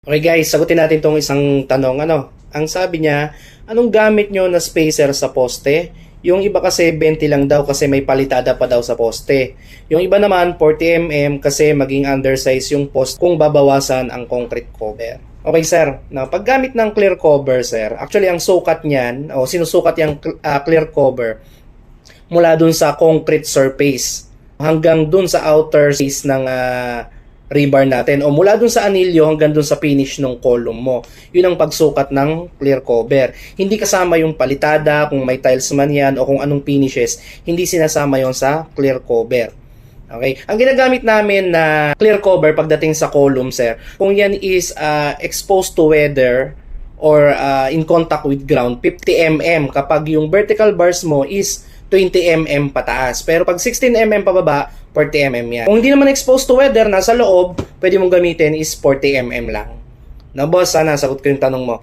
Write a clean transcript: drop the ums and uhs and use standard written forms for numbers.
Okay guys, sagutin natin tong isang tanong. Ang sabi niya, anong gamit nyo na spacer sa poste? Yung iba kasi 20 lang daw kasi may palitada pa daw sa poste. Yung iba naman 40 mm kasi maging undersize yung post kung babawasan ang concrete cover. Okay sir, na paggamit ng clear cover sir, actually ang sukat niyan o sinusukat yung clear cover mula dun sa concrete surface hanggang dun sa outer face ng rebar natin o mula dun sa anilyo hanggang dun sa finish ng column mo. Yun ang pagsukat ng clear cover. Hindi kasama yung palitada, kung may tiles man yan o kung anong finishes, hindi sinasama yon sa clear cover. Okay? Ang ginagamit namin na clear cover pagdating sa column, sir, kung yan is exposed to weather or in contact with ground, 50 mm kapag yung vertical bars mo is 20 mm pataas. Pero pag 16 mm pababa, 40 mm yan. Kung hindi naman exposed to weather, nasa loob, pwede mong gamitin is 40 mm lang. Na boss, sana sagot ko yung tanong mo.